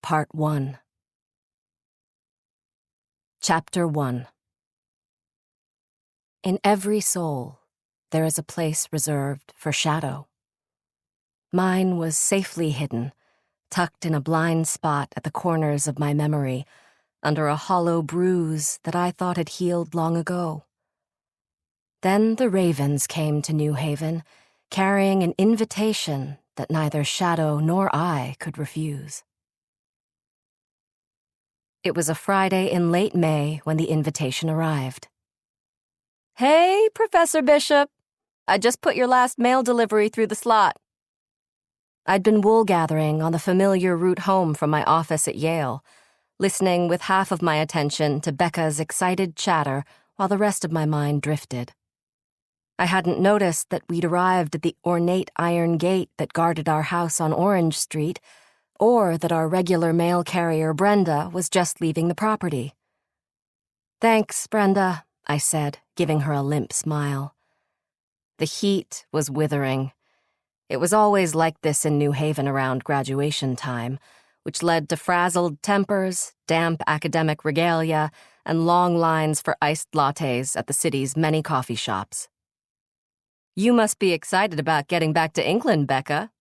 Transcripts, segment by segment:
Part 1. Chapter 1. In every soul, there is a place reserved for shadow. Mine was safely hidden, tucked in a blind spot at the corners of my memory, under a hollow bruise that I thought had healed long ago. Then the ravens came to New Haven, carrying an invitation that neither shadow nor I could refuse. It was a Friday in late May when the invitation arrived. "Hey, Professor Bishop. I just put your last mail delivery through the slot." I'd been wool gathering on the familiar route home from my office at Yale, listening with half of my attention to Becca's excited chatter while the rest of my mind drifted. I hadn't noticed that we'd arrived at the ornate iron gate that guarded our house on Orange Street, or that our regular mail carrier, Brenda, was just leaving the property. "Thanks, Brenda," I said, giving her a limp smile. The heat was withering. It was always like this in New Haven around graduation time, which led to frazzled tempers, damp academic regalia, and long lines for iced lattes at the city's many coffee shops. "You must be excited about getting back to England, Becca,"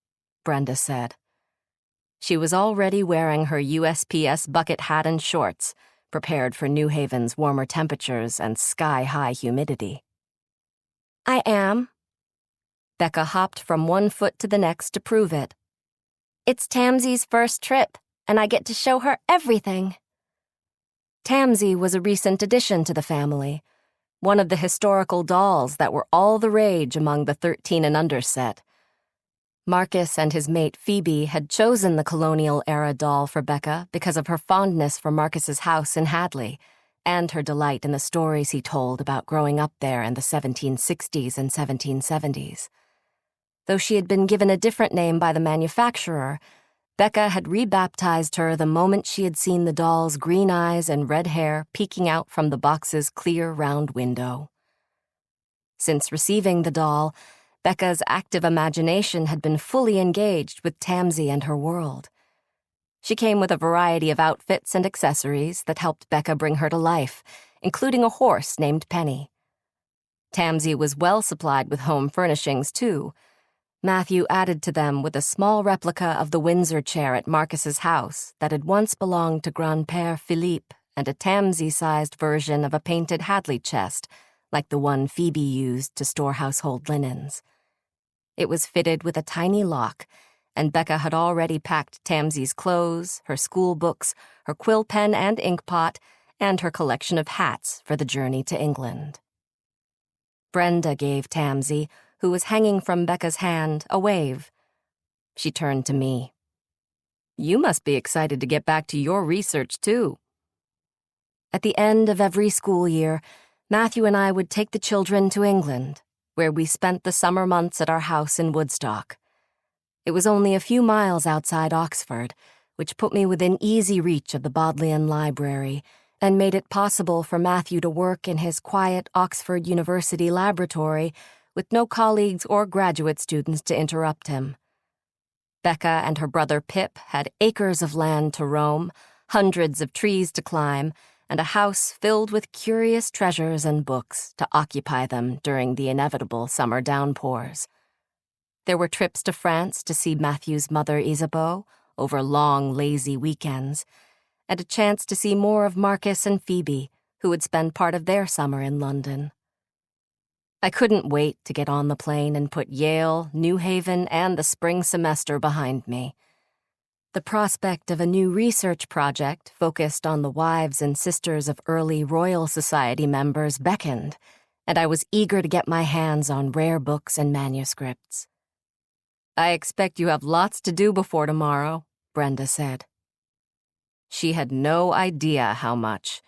Brenda said. She was already wearing her USPS bucket hat and shorts, prepared for New Haven's warmer temperatures and sky-high humidity. "I am." Becca hopped from one foot to the next to prove it. "It's Tamsy's first trip, and I get to show her everything." Tamsy was a recent addition to the family, one of the historical dolls that were all the rage among the 13 and under set. Marcus and his mate Phoebe had chosen the colonial-era doll for Becca because of her fondness for Marcus's house in Hadley, and her delight in the stories he told about growing up there in the 1760s and 1770s. Though she had been given a different name by the manufacturer, Becca had rebaptized her the moment she had seen the doll's green eyes and red hair peeking out from the box's clear, round window. Since receiving the doll, Becca's active imagination had been fully engaged with Tamsy and her world. She came with a variety of outfits and accessories that helped Becca bring her to life, including a horse named Penny. Tamsy was well supplied with home furnishings, too. Matthew added to them with a small replica of the Windsor chair at Marcus's house that had once belonged to Grand-Père Philippe, and a Tamsy-sized version of a painted Hadley chest, like the one Phoebe used to store household linens. It was fitted with a tiny lock, and Becca had already packed Tamsy's clothes, her school books, her quill pen and ink pot, and her collection of hats for the journey to England. Brenda gave Tamsy, who was hanging from Becca's hand, a wave. She turned to me. "You must be excited to get back to your research, too." At the end of every school year, Matthew and I would take the children to England, where we spent the summer months at our house in Woodstock. It was only a few miles outside Oxford, which put me within easy reach of the Bodleian Library and made it possible for Matthew to work in his quiet Oxford University laboratory with no colleagues or graduate students to interrupt him. Becca and her brother Pip had acres of land to roam, hundreds of trees to climb, and a house filled with curious treasures and books to occupy them during the inevitable summer downpours. There were trips to France to see Matthew's mother Isabeau over long, lazy weekends, and a chance to see more of Marcus and Phoebe, who would spend part of their summer in London. I couldn't wait to get on the plane and put Yale, New Haven, and the spring semester behind me. The prospect of a new research project focused on the wives and sisters of early Royal Society members beckoned, and I was eager to get my hands on rare books and manuscripts. "I expect you have lots to do before tomorrow," Brenda said. She had no idea how much.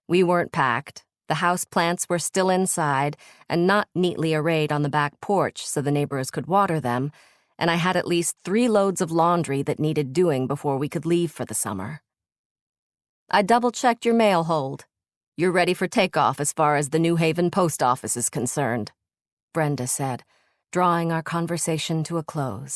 We weren't packed. The houseplants were still inside and not neatly arrayed on the back porch so the neighbors could water them, and I had at least 3 loads of laundry that needed doing before we could leave for the summer. "I double-checked your mail hold. You're ready for takeoff as far as the New Haven post office is concerned," Brenda said, drawing our conversation to a close.